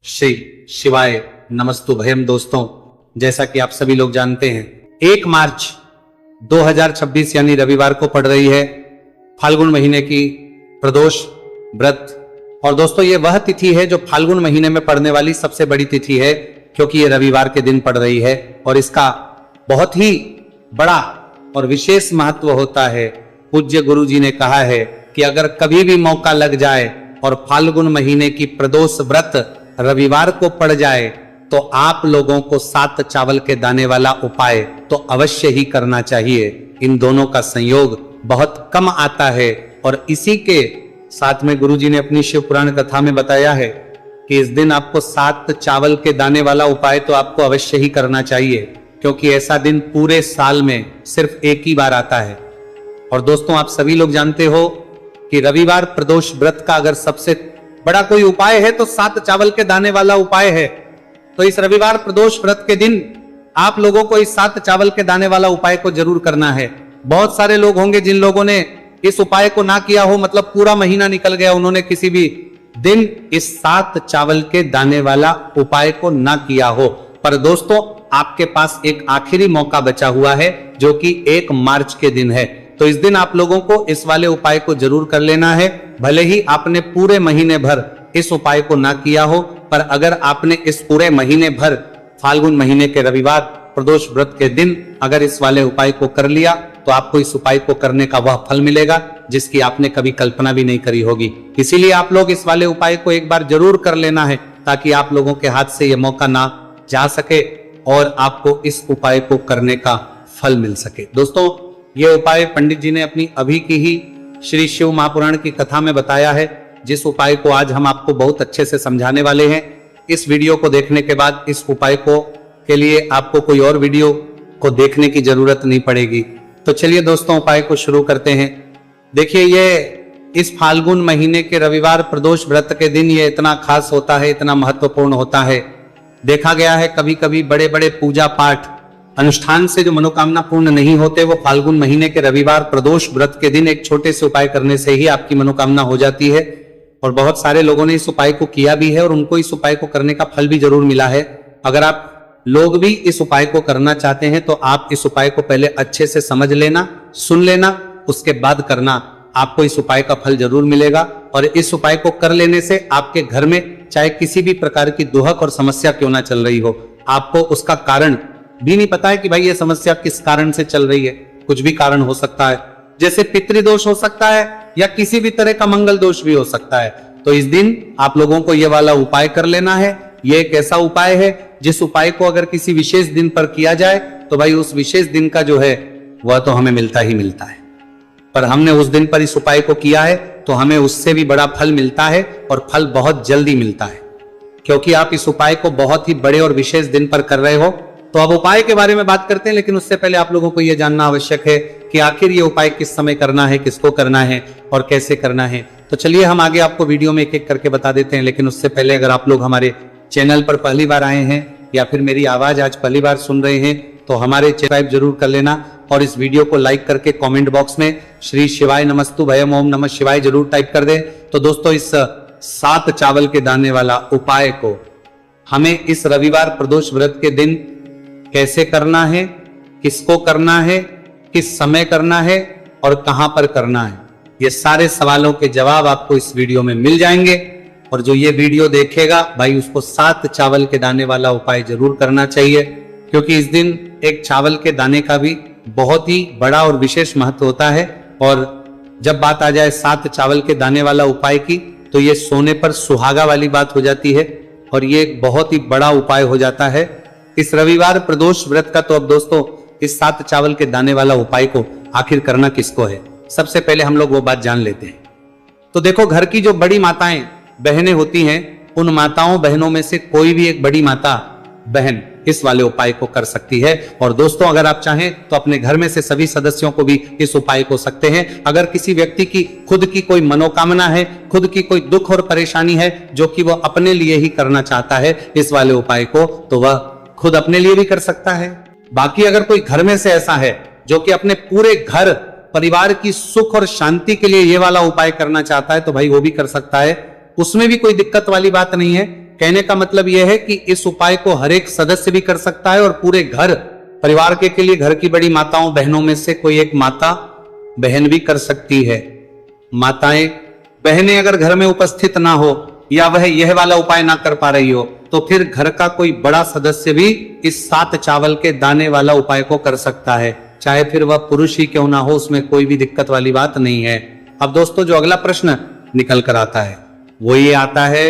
श्री शिवाय नमस्तुभयम। दोस्तों, जैसा कि आप सभी लोग जानते हैं 1 मार्च 2026 यानी रविवार को पड़ रही है फाल्गुन महीने की प्रदोष व्रत। और दोस्तों, ये वह तिथि है जो फाल्गुन महीने में पड़ने वाली सबसे बड़ी तिथि है, क्योंकि ये रविवार के दिन पड़ रही है और इसका बहुत ही बड़ा और विशेष महत्व होता है। पूज्य गुरु जी ने कहा है कि अगर कभी भी मौका लग जाए और फाल्गुन महीने की प्रदोष व्रत रविवार को पड़ जाए तो आप लोगों को 7 चावल के दाने वाला उपाय तो अवश्य ही करना चाहिए। इन दोनों का संयोग बहुत कम आता है और इसी के साथ में गुरुजी ने अपनी शिव पुराण कथा में बताया है कि इस दिन आपको 7 चावल के दाने वाला उपाय तो आपको अवश्य ही करना चाहिए, क्योंकि ऐसा दिन पूरे साल में सिर्फ एक ही बार आता है। और दोस्तों, आप सभी लोग जानते हो कि रविवार प्रदोष व्रत का अगर सबसे बड़ा कोई उपाय है तो 7 चावल के दाने वाला उपाय है। तो इस रविवार प्रदोष व्रत के दिन आप लोगों को इस 7 चावल के दाने वाला उपाय को जरूर करना है। बहुत सारे लोग होंगे जिन लोगों ने इस उपाय को ना किया हो, मतलब पूरा महीना निकल गया, उन्होंने किसी भी दिन इस 7 चावल के दाने वाला उपाय को ना किया हो। पर दोस्तों, आपके पास एक आखिरी मौका बचा हुआ है जो कि 1 मार्च के दिन है। तो इस दिन आप लोगों को इस वाले उपाय को जरूर कर लेना है। भले ही आपने पूरे महीने भर इस उपाय को ना किया हो, पर अगर आपने इस पूरे महीने भर फाल्गुन महीने के रविवार प्रदोष व्रत के दिन अगर इस वाले उपाय को कर लिया तो आपको इस उपाय को करने का वह फल मिलेगा जिसकी आपने कभी कल्पना भी नहीं करी होगी। इसीलिए आप लोग इस वाले उपाय को एक बार जरूर कर लेना है, ताकि आप लोगों के हाथ से यह मौका ना जा सके और आपको इस उपाय को करने का फल मिल सके। दोस्तों, ये उपाय पंडित जी ने अपनी अभी की ही श्री शिव महापुराण की कथा में बताया है, जिस उपाय को आज हम आपको बहुत अच्छे से समझाने वाले हैं। इस वीडियो को देखने के बाद इस उपाय को के लिए आपको कोई और वीडियो को देखने की जरूरत नहीं पड़ेगी। तो चलिए दोस्तों, उपाय को शुरू करते हैं। देखिए, ये इस फाल्गुन महीने के रविवार प्रदोष व्रत के दिन ये इतना खास होता है, इतना महत्वपूर्ण होता है। देखा गया है कभी कभी बड़े बड़े पूजा पाठ अनुष्ठान से जो मनोकामना पूर्ण नहीं होते, वो फाल्गुन महीने के रविवार प्रदोष व्रत के दिन एक छोटे से उपाय करने से ही आपकी मनोकामना हो जाती है। और बहुत सारे लोगों ने इस उपाय को किया भी है और उनको इस उपाय को करने का फल भी जरूर मिला है। अगर आप लोग भी इस उपाय को करना चाहते हैं तो आप इस उपाय को पहले अच्छे से समझ लेना, सुन लेना, उसके बाद करना। आपको इस उपाय का फल जरूर मिलेगा। और इस उपाय को कर लेने से आपके घर में चाहे किसी भी प्रकार की दुहक और समस्या क्यों ना चल रही हो, आपको उसका कारण भी नहीं पता है कि भाई ये समस्या किस कारण से चल रही है। कुछ भी कारण हो सकता है, जैसे पितृदोष हो सकता है या किसी भी तरह का मंगल दोष भी हो सकता है। तो इस दिन आप लोगों को यह वाला उपाय कर लेना है। यह एक ऐसा उपाय है जिस उपाय को अगर किसी विशेष दिन पर किया जाए तो भाई उस विशेष दिन का जो है वह तो हमें मिलता ही मिलता है। पर हमने उस दिन पर इस उपाय को किया है तो हमें उससे भी बड़ा फल मिलता है, और फल बहुत जल्दी मिलता है, क्योंकि आप इस उपाय को बहुत ही बड़े और विशेष दिन पर कर रहे हो। तो अब उपाय के बारे में बात करते हैं, लेकिन उससे पहले आप लोगों को यह जानना आवश्यक है कि आखिर ये उपाय किस समय करना है, किसको करना है और कैसे करना है। तो चलिए हम आगे आपको वीडियो में एक एक करके बता देते हैं। लेकिन उससे पहले अगर आप लोग हमारे चैनल पर पहली बार आए हैं या फिर मेरी आवाज आज पहली बार सुन रहे हैं तो हमारे सब्सक्राइब जरूर कर लेना, और इस वीडियो को लाइक करके कमेंट बॉक्स में श्री शिवाय नमस्तुभयम ओम नमः शिवाय जरूर टाइप कर दें। तो दोस्तों, इस 7 चावल के दाने वाला उपाय को हमें इस रविवार प्रदोष व्रत के दिन कैसे करना है, किसको करना है, किस समय करना है और कहां पर करना है, ये सारे सवालों के जवाब आपको इस वीडियो में मिल जाएंगे। और जो ये वीडियो देखेगा भाई, उसको 7 चावल के दाने वाला उपाय जरूर करना चाहिए, क्योंकि इस दिन एक चावल के दाने का भी बहुत ही बड़ा और विशेष महत्व होता है। और जब बात आ जाए 7 चावल के दाने वाला उपाय की, तो ये सोने पर सुहागा वाली बात हो जाती है और ये एक बहुत ही बड़ा उपाय हो जाता है इस रविवार प्रदोष व्रत का। तो अब दोस्तों, इस 7 चावल के दाने वाला उपाय को आखिर करना किसको है, सबसे पहले हम लोग वो बात जान लेते हैं। तो देखो, घर की जो बड़ी माताएं बहनें होती हैं, उन माताओं बहनों में से कोई भी एक बड़ी माता बहन इस वाले उपाय को कर सकती है। और दोस्तों, अगर आप चाहें तो अपने घर में से सभी सदस्यों को भी इस उपाय को सकते हैं। अगर किसी व्यक्ति की खुद की कोई मनोकामना है, खुद की कोई दुख और परेशानी है जो कि वह अपने लिए ही करना चाहता है इस वाले उपाय को, तो वह खुद अपने लिए भी कर सकता है। बाकी अगर कोई घर में से ऐसा है जो कि अपने पूरे घर परिवार की सुख और शांति के लिए ये वाला उपाय करना चाहता है, तो भाई वो भी कर सकता है। उसमें भी कोई दिक्कत वाली बात नहीं है। कहने का मतलब यह है कि इस उपाय को हर एक सदस्य भी कर सकता है और पूरे घर परिवार के लिए घर की बड़ी माताओं बहनों में से कोई एक माता बहन भी कर सकती है। माताएं बहनें अगर घर में उपस्थित ना हो या वह यह वाला उपाय ना कर पा रही हो तो फिर घर का कोई बड़ा सदस्य भी इस 7 चावल के दाने वाला उपाय को कर सकता है, चाहे फिर वह पुरुष ही क्यों ना हो, उसमें कोई भी दिक्कत वाली बात नहीं है। अब दोस्तों जो अगला प्रश्न निकल कर आता है वो ये आता है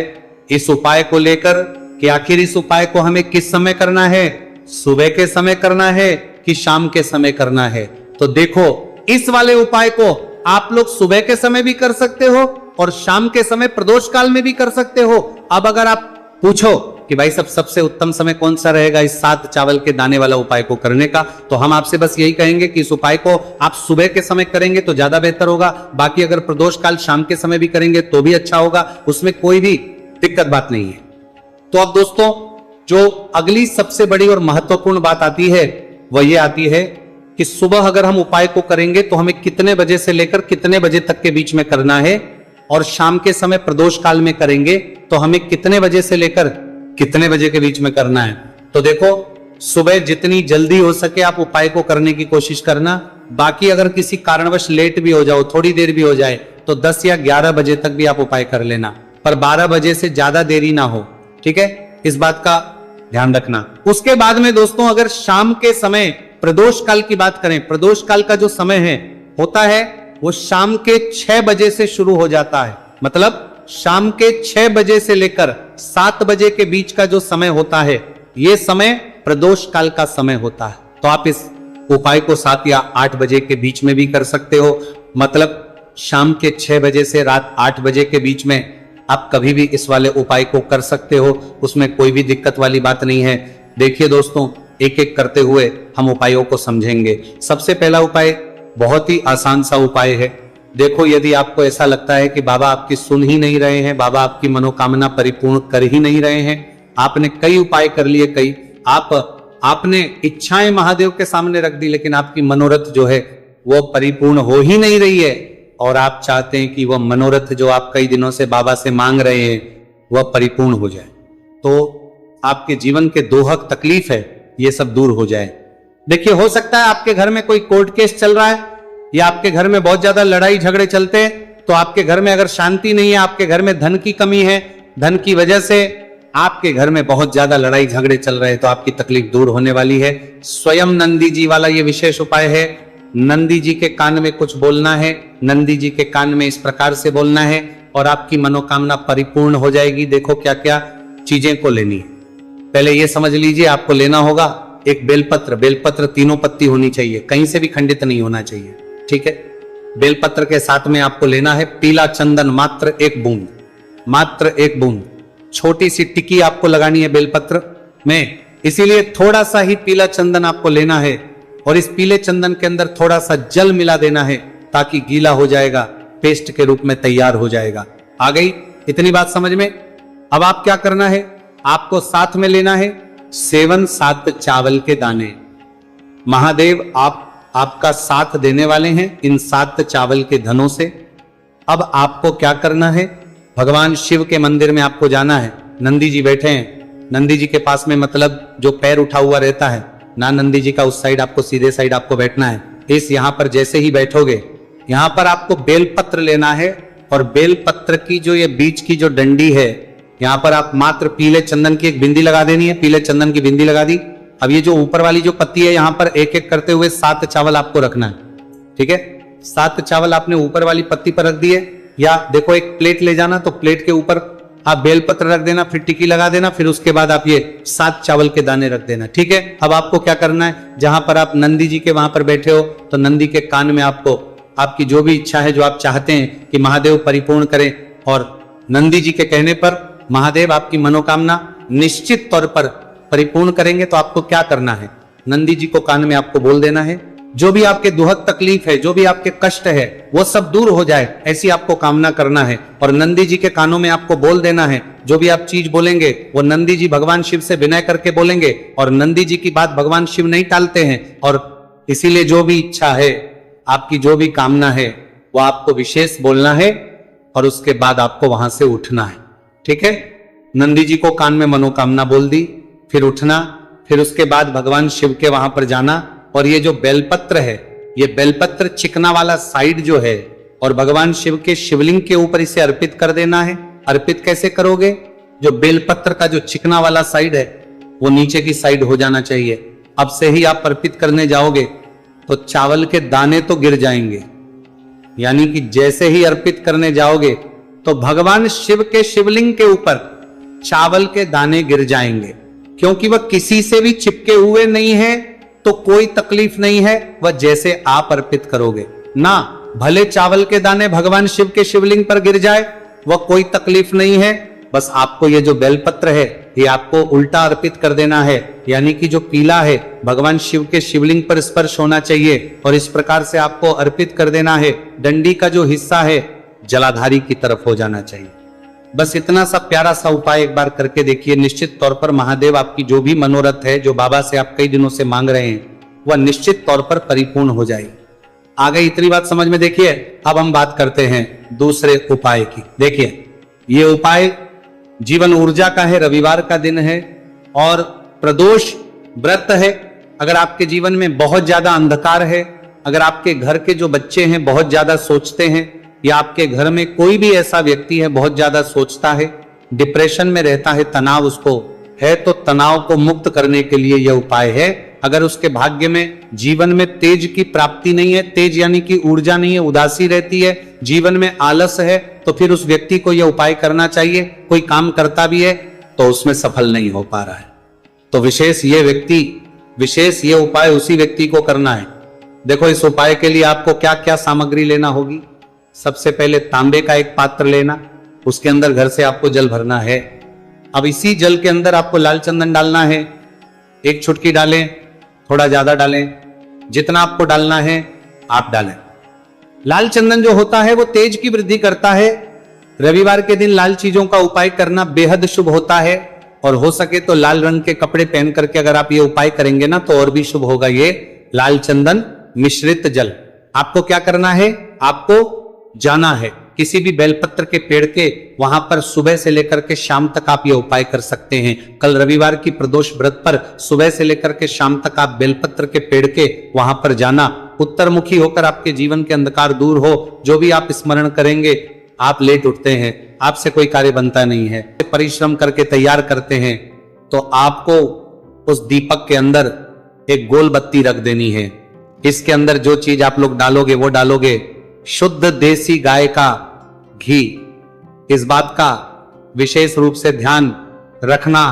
इस उपाय को लेकर कि आखिर इस उपाय को हमें किस समय करना है, सुबह के समय करना है कि शाम के समय करना है। तो देखो इस वाले उपाय को आप लोग सुबह के समय भी कर सकते हो और शाम के समय प्रदोष काल में भी कर सकते हो। अब अगर आप पूछो कि भाई सबसे उत्तम समय कौन सा रहेगा इस 7 चावल के दाने वाला उपाय को करने का, तो हम आपसे बस यही कहेंगे कि इस उपाय को आप सुबह के समय करेंगे तो ज्यादा बेहतर होगा। बाकी अगर प्रदोष काल शाम के समय भी करेंगे तो भी अच्छा होगा, उसमें कोई भी दिक्कत बात नहीं है। तो अब दोस्तों जो अगली सबसे बड़ी और महत्वपूर्ण बात आती है वह ये आती है कि सुबह अगर हम उपाय को करेंगे तो हमें कितने बजे से लेकर कितने बजे तक के बीच में करना है, और शाम के समय प्रदोष काल में करेंगे तो हमें कितने बजे से लेकर कितने बजे के बीच में करना है। तो देखो सुबह जितनी जल्दी हो सके आप उपाय को करने की कोशिश करना। बाकी अगर किसी कारणवश लेट भी हो जाओ, थोड़ी देर भी हो जाए, तो 10 या 11 बजे तक भी आप उपाय कर लेना, पर 12 बजे से ज्यादा देरी ना हो, ठीक है, इस बात का ध्यान रखना। उसके बाद में दोस्तों अगर शाम के समय प्रदोष काल की बात करें, प्रदोष काल का जो समय है होता है वो शाम के 6 बजे से शुरू हो जाता है। मतलब शाम के 6 बजे से लेकर 7 बजे के बीच का जो समय होता है यह समय प्रदोष काल का समय होता है। तो आप इस उपाय को 7 या 8 बजे के बीच में भी कर सकते हो। मतलब शाम के 6 बजे से रात 8 बजे के बीच में आप कभी भी इस वाले उपाय को कर सकते हो, उसमें कोई भी दिक्कत वाली बात नहीं है। देखिए दोस्तों एक एक करते हुए हम उपायों को समझेंगे। सबसे पहला उपाय बहुत ही आसान सा उपाय है। देखो यदि आपको ऐसा लगता है कि बाबा आपकी सुन ही नहीं रहे हैं, बाबा आपकी मनोकामना परिपूर्ण कर ही नहीं रहे हैं, आपने कई उपाय कर लिए, कई आपने इच्छाएं महादेव के सामने रख दी लेकिन आपकी मनोरथ जो है वो परिपूर्ण हो ही नहीं रही है, और आप चाहते हैं कि वह मनोरथ जो आप कई दिनों से बाबा से मांग रहे हैं वह परिपूर्ण हो जाए, तो आपके जीवन के दोहक तकलीफ है ये सब दूर हो जाए। देखिए हो सकता है आपके घर में कोई कोर्ट केस चल रहा है या आपके घर में बहुत ज्यादा लड़ाई झगड़े चलते हैं, तो आपके घर में अगर शांति नहीं है, आपके घर में धन की कमी है, धन की वजह से आपके घर में बहुत ज्यादा लड़ाई झगड़े चल रहे हैं, तो आपकी तकलीफ दूर होने वाली है। स्वयं नंदी जी वाला ये विशेष उपाय है। नंदी जी के कान में कुछ बोलना है, नंदी जी के कान में इस प्रकार से बोलना है और आपकी मनोकामना परिपूर्ण हो जाएगी। देखो क्या क्या चीजें को लेनी है, पहले ये समझ लीजिए आपको लेना होगा एक बेलपत्र। बेलपत्र 3 पत्ती होनी चाहिए, कहीं से भी खंडित नहीं होना चाहिए, ठीक है। बेलपत्र के साथ में आपको लेना है पीला चंदन, मात्र 1 बूंद, मात्र 1 बूंद। छोटी सी टिक्की आपको लगानी है बेलपत्र में, इसीलिए थोड़ा सा ही पीला चंदन आपको लेना है और इस पीले चंदन के अंदर थोड़ा सा जल मिला देना है ताकि गीला हो जाएगा, पेस्ट के रूप में तैयार हो जाएगा। आ गई इतनी बात समझ में। अब आप क्या करना है, आपको साथ में लेना है 7 चावल के दाने। महादेव आपका साथ देने वाले हैं इन 7 चावल के धनों से। अब आपको क्या करना है, भगवान शिव के मंदिर में आपको जाना है। नंदी जी बैठे हैं, नंदी जी के पास में मतलब जो पैर उठा हुआ रहता है ना नंदी जी का, उस साइड आपको सीधे साइड आपको बैठना है। इस यहां पर जैसे ही बैठोगे यहां पर आपको बेलपत्र लेना है और बेलपत्र की जो ये बीच की जो डंडी है यहां पर आप मात्र पीले चंदन की एक बिंदी लगा देनी है। पीले चंदन की बिंदी लगा दी। अब ये जो ऊपर वाली जो पत्ती है यहां पर एक एक करते हुए 7 चावल आपको रखना है, ठीक है। 7 चावल आपने ऊपर वाली पत्ती पर रख दिए, या देखो एक प्लेट ले जाना, तो प्लेट के ऊपर आप बेलपत्र रख देना, फिर टिक्की लगा देना, फिर उसके बाद आप ये 7 चावल के दाने रख देना, ठीक है। अब आपको क्या करना है, जहां पर आप नंदी जी के वहां पर बैठे हो तो नंदी के कान में आपको आपकी जो भी इच्छा है, जो आप चाहते हैं कि महादेव परिपूर्ण करें, और नंदी जी के कहने पर महादेव आपकी मनोकामना निश्चित तौर पर परिपूर्ण करेंगे। तो आपको क्या करना है, नंदी जी को कान में आपको बोल देना है जो भी आपके दुहक तकलीफ है, जो भी आपके कष्ट है वो सब दूर हो जाए, ऐसी आपको कामना करना है। और नंदी जी के कानों में आपको बोल देना है, जो भी आप चीज बोलेंगे वो नंदी जी भगवान शिव से विनय करके बोलेंगे, और नंदी जी की बात भगवान शिव नहीं टालते हैं, और इसीलिए जो भी इच्छा है, आपकी जो भी कामना है वो आपको विशेष बोलना है और उसके बाद आपको वहां से उठना है, ठीक है। नंदी जी को कान में मनोकामना बोल दी, फिर उठना, फिर उसके बाद भगवान शिव के वहां पर जाना, और ये जो बेलपत्र है, ये बेलपत्र चिकना वाला साइड जो है, और भगवान शिव के शिवलिंग के ऊपर इसे अर्पित कर देना है। अर्पित कैसे करोगे? जो बेलपत्र का जो चिकना वाला साइड है वो नीचे की साइड हो जाना चाहिए। अब से ही आप अर्पित करने जाओगे तो चावल के दाने तो गिर जाएंगे, यानी कि जैसे ही अर्पित करने जाओगे तो भगवान शिव के शिवलिंग के ऊपर चावल के दाने गिर जाएंगे, क्योंकि वह किसी से भी चिपके हुए नहीं है, तो कोई तकलीफ नहीं है। वह जैसे आप अर्पित करोगे ना, भले चावल के दाने भगवान शिव के शिवलिंग पर गिर जाए, वह कोई तकलीफ नहीं है। बस आपको ये जो बेलपत्र है ये आपको उल्टा अर्पित कर देना है, यानी कि जो पीला है भगवान शिव के शिवलिंग पर स्पर्श होना चाहिए, और इस प्रकार से आपको अर्पित कर देना है। डंडी का जो हिस्सा है जलाधारी की तरफ हो जाना चाहिए। बस इतना सा प्यारा सा उपाय एक बार करके देखिए, निश्चित तौर पर महादेव आपकी जो भी मनोरथ है, जो बाबा से आप कई दिनों से मांग रहे हैं, वह निश्चित तौर पर परिपूर्ण हो जाएगी। आगे इतनी बात समझ में। देखिए अब हम बात करते हैं दूसरे उपाय की। देखिए ये उपाय जीवन ऊर्जा का है, रविवार का दिन है और प्रदोष व्रत है। अगर आपके जीवन में बहुत ज्यादा अंधकार है, अगर आपके घर के जो बच्चे हैं बहुत ज्यादा सोचते हैं, या आपके घर में कोई भी ऐसा व्यक्ति है बहुत ज्यादा सोचता है, डिप्रेशन में रहता है, तनाव उसको है, तो तनाव को मुक्त करने के लिए यह उपाय है। अगर उसके भाग्य में जीवन में तेज की प्राप्ति नहीं है, तेज यानी कि ऊर्जा नहीं है, उदासी रहती है, जीवन में आलस है, तो फिर उस व्यक्ति को यह उपाय करना चाहिए। कोई काम करता भी है तो उसमें सफल नहीं हो पा रहा है, तो विशेष ये उपाय उसी व्यक्ति को करना है। देखो इस उपाय के लिए आपको क्या क्या सामग्री लेना होगी। सबसे पहले तांबे का एक पात्र लेना, उसके अंदर घर से आपको जल भरना है। अब इसी जल के अंदर आपको लाल चंदन डालना है। एक चुटकी डालें, थोड़ा ज्यादा डालें, जितना आपको डालना है आप डालें। लाल चंदन जो होता है वो तेज की वृद्धि करता है। रविवार के दिन लाल चीजों का उपाय करना बेहद शुभ होता है, और हो सके तो लाल रंग के कपड़े पहन करके अगर आप ये उपाय करेंगे ना तो और भी शुभ होगा। ये लाल चंदन मिश्रित जल आपको क्या करना है, आपको जाना है किसी भी बेलपत्र के पेड़ के वहां पर सुबह से लेकर के शाम तक आप ये उपाय कर सकते हैं। कल रविवार की प्रदोष व्रत पर सुबह से लेकर के शाम तक आप बेलपत्र के पेड़ के वहां पर जाना, उत्तरमुखी होकर आपके जीवन के अंधकार दूर हो। जो भी आप स्मरण करेंगे, आप लेट उठते हैं, आपसे कोई कार्य बनता नहीं है, परिश्रम करके तैयार करते हैं, तो आपको उस दीपक के अंदर एक गोल बत्ती रख देनी है। इसके अंदर जो चीज आप लोग डालोगे वो डालोगे शुद्ध देसी गाय का घी। इस बात का विशेष रूप से ध्यान रखना,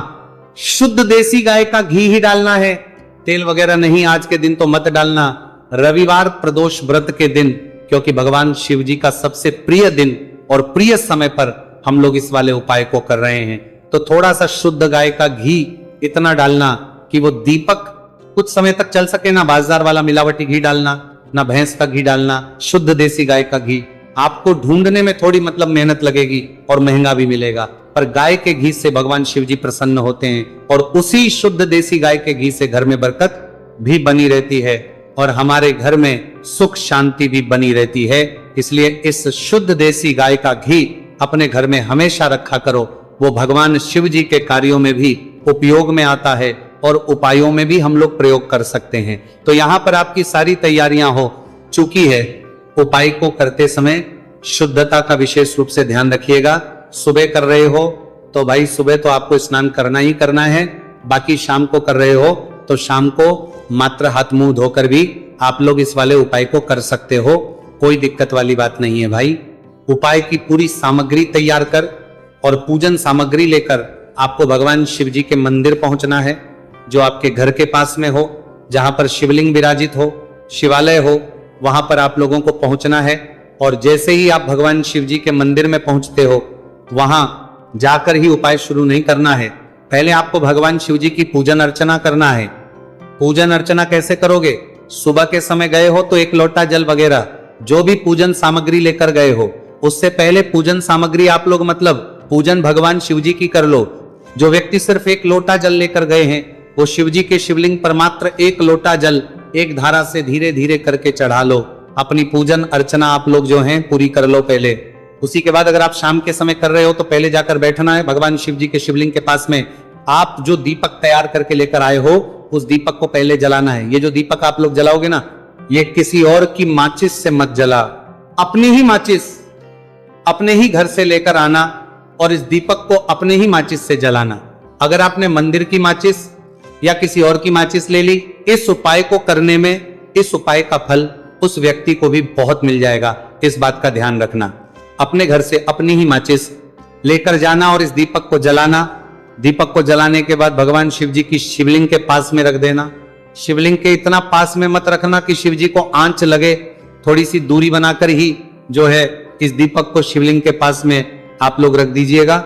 शुद्ध देसी गाय का घी ही डालना है, तेल वगैरह नहीं। आज के दिन तो मत डालना, रविवार प्रदोष व्रत के दिन, क्योंकि भगवान शिव जी का सबसे प्रिय दिन और प्रिय समय पर हम लोग इस वाले उपाय को कर रहे हैं। तो थोड़ा सा शुद्ध गाय का घी इतना डालना कि वो दीपक कुछ समय तक चल सके। ना बाजार वाला मिलावटी घी डालना, ना भैंस का घी डालना, शुद्ध देसी गाय का घी। आपको ढूंढने में थोड़ी मेहनत लगेगी और महंगा भी मिलेगा, पर गाय के घी से भगवान शिव जी प्रसन्न होते हैं, और उसी शुद्ध देसी गाय के घी से घर में बरकत भी बनी रहती है और हमारे घर में सुख शांति भी बनी रहती है। इसलिए इस शुद्ध देसी गाय का घी अपने घर में हमेशा रखा करो। वो भगवान शिव जी के कार्यों में भी उपयोग में आता है और उपायों में भी हम लोग प्रयोग कर सकते हैं। तो यहां पर आपकी सारी तैयारियां हो चुकी है। उपाय को करते समय शुद्धता का विशेष रूप से ध्यान रखिएगा। सुबह कर रहे हो तो भाई सुबह तो आपको स्नान करना ही करना है, बाकी शाम को कर रहे हो तो शाम को मात्र हाथ मुंह धोकर भी आप लोग इस वाले उपाय को कर सकते हो। कोई दिक्कत वाली बात नहीं है भाई। उपाय की पूरी सामग्री तैयार कर और पूजन सामग्री लेकर आपको भगवान शिव जी के मंदिर पहुंचना है, जो आपके घर के पास में हो, जहां पर शिवलिंग विराजित हो, शिवालय हो, वहां पर आप लोगों को पहुंचना है। और जैसे ही आप भगवान शिव जी के मंदिर में पहुंचते हो, वहां जाकर ही उपाय शुरू नहीं करना है। पहले आपको भगवान शिव जी की पूजन अर्चना करना है। पूजन अर्चना कैसे करोगे? सुबह के समय गए हो तो एक लोटा जल वगैरह जो भी पूजन सामग्री लेकर गए हो, उससे पहले पूजन सामग्री आप लोग मतलब पूजन भगवान शिव जी की कर लो। जो व्यक्ति सिर्फ एक लोटा जल लेकर गए हैं, वो शिव जी के शिवलिंग पर मात्र एक लोटा जल एक धारा से धीरे धीरे करके चढ़ा लो। अपनी पूजन अर्चना आप लोग जो हैं पूरी कर लो पहले। उसी के बाद अगर आप शाम के समय कर रहे हो तो पहले जाकर बैठना है भगवान शिव जी के शिवलिंग के पास में। आप जो दीपक तैयार करके लेकर आए हो उस दीपक को पहले जलाना है। ये जो दीपक आप लोग जलाओगे ना, ये किसी और की माचिस से मत जला, अपनी ही माचिस अपने ही घर से लेकर आना और इस दीपक को अपने ही माचिस से जलाना। अगर आपने मंदिर की माचिस या किसी और की माचिस ले ली, इस उपाय को करने में इस उपाय का फल उस व्यक्ति को भी बहुत मिल जाएगा। इस बात का ध्यान रखना। अपने घर से अपनी ही माचिस लेकर जाना और इस दीपक को जलाना। दीपक को जलाने के बाद भगवान शिव जी की शिवलिंग के पास में रख देना। शिवलिंग के इतना पास में मत रखना कि शिव जी को आंच लगे, थोड़ी सी दूरी बनाकर ही जो है इस दीपक को शिवलिंग के पास में आप लोग रख दीजिएगा।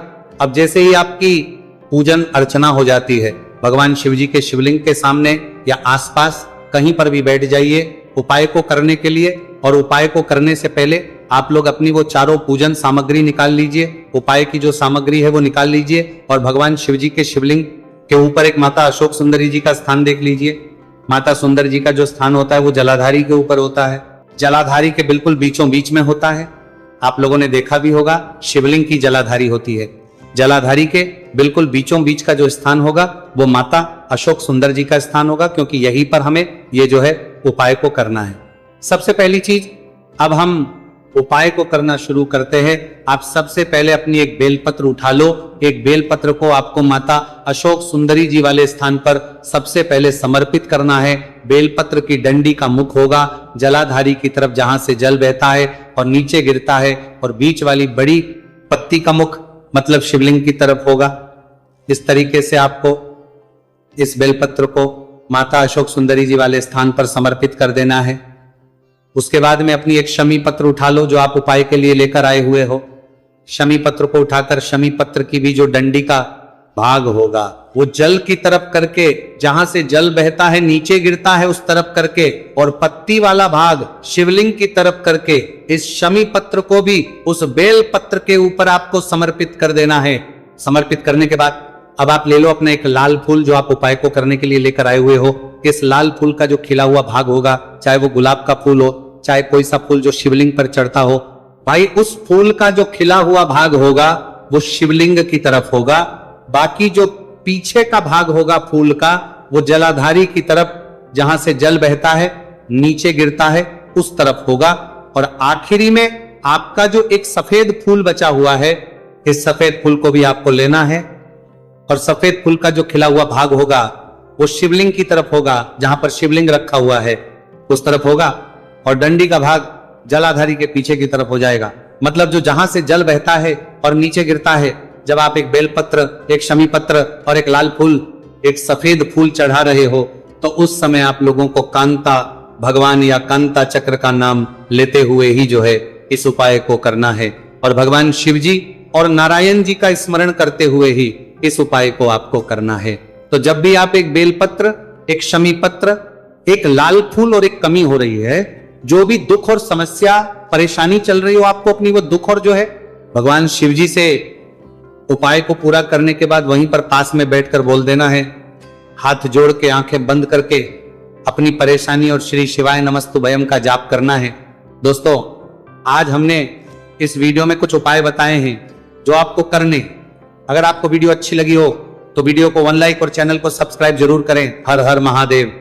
अब जैसे ही आपकी पूजन अर्चना हो जाती है, भगवान शिव जी के शिवलिंग के सामने या आसपास कहीं पर भी बैठ जाइए उपाय को करने के लिए। और उपाय को करने से पहले आप लोग अपनी वो चारों पूजन सामग्री निकाल लीजिए। उपाय की जो सामग्री है वो निकाल लीजिए और भगवान शिव जी के शिवलिंग के ऊपर एक माता अशोक सुंदरी जी का स्थान देख लीजिए। माता सुंदर जी का जो स्थान होता है वो जलाधारी के ऊपर होता है। जलाधारी के बिल्कुल बीचों बीच में होता है। आप लोगों ने देखा भी होगा शिवलिंग की जलाधारी होती है। जलाधारी के बिल्कुल बीचों बीच का जो स्थान होगा वो माता अशोक सुंदर जी का स्थान होगा, क्योंकि यहीं पर हमें ये जो है उपाय को करना है। सबसे पहली चीज, अब हम उपाय को करना शुरू करते हैं। आप सबसे पहले अपनी एक बेलपत्र उठा लो। एक बेलपत्र को आपको माता अशोक सुंदरी जी वाले स्थान पर सबसे पहले समर्पित करना है। बेलपत्र की डंडी का मुख होगा जलाधारी की तरफ, जहां से जल बहता है और नीचे गिरता है, और बीच वाली बड़ी पत्ती का मुख मतलब शिवलिंग की तरफ होगा। इस तरीके से आपको इस बेलपत्र को माता अशोक सुंदरी जी वाले स्थान पर समर्पित कर देना है। उसके बाद में अपनी एक शमी पत्र उठा लो जो आप उपाय के लिए लेकर आए हुए हो। शमी पत्र को उठाकर शमी पत्र की भी जो डंडी का भाग होगा वो जल की तरफ करके, जहां से जल बहता है नीचे गिरता है उस तरफ करके, और पत्ती वाला भाग शिवलिंग की तरफ करके इस शमी पत्र को भी उस बेल पत्र के ऊपर आपको समर्पित कर देना है। समर्पित करने के बाद अब आप ले लो अपना एक लाल फूल जो आप उपाय को करने के लिए लेकर आए हुए हो। इस लाल फूल का जो खिला हुआ भाग होगा, चाहे वो गुलाब का फूल हो, चाहे कोई सा फूल जो शिवलिंग पर चढ़ता हो, भाई उस फूल का जो खिला हुआ भाग होगा वो शिवलिंग की तरफ होगा। बाकी जो पीछे का भाग होगा फूल का वो जलाधारी की तरफ, जहां से जल बहता है नीचे गिरता है उस तरफ होगा। और आखिरी में आपका जो एक सफेद फूल बचा हुआ है, इस सफेद फूल को भी आपको लेना है और सफेद फूल का जो खिला हुआ भाग होगा वो शिवलिंग की तरफ होगा, जहां पर शिवलिंग रखा हुआ है उस तरफ होगा, और डंडी का भाग जलाधारी के पीछे की तरफ हो जाएगा। मतलब जो जहां से जल बहता है और नीचे गिरता है, जब आप एक बेलपत्र, एक शमी पत्र और एक लाल फूल, एक सफेद फूल चढ़ा रहे हो, तो उस समय आप लोगों को कांता भगवान या कांता चक्र का नाम लेते हुए ही जो है इस उपाय को करना है। और भगवान शिव जी और नारायण जी का स्मरण करते हुए ही इस उपाय को आपको करना है। तो जब भी आप एक बेलपत्र, एक शमी पत्र, एक लाल फूल और एक कमी हो रही है, जो भी दुख और समस्या परेशानी चल रही हो आपको अपनी, वो दुख और जो है भगवान शिव जी से उपाय को पूरा करने के बाद वहीं पर पास में बैठकर बोल देना है। हाथ जोड़ के आंखें बंद करके अपनी परेशानी और श्री शिवाय नमस्तुभयम का जाप करना है। दोस्तों, आज हमने इस वीडियो में कुछ उपाय बताए हैं जो आपको करने। अगर आपको वीडियो अच्छी लगी हो तो वीडियो को 1 लाइक और चैनल को सब्सक्राइब जरूर करें। हर हर महादेव।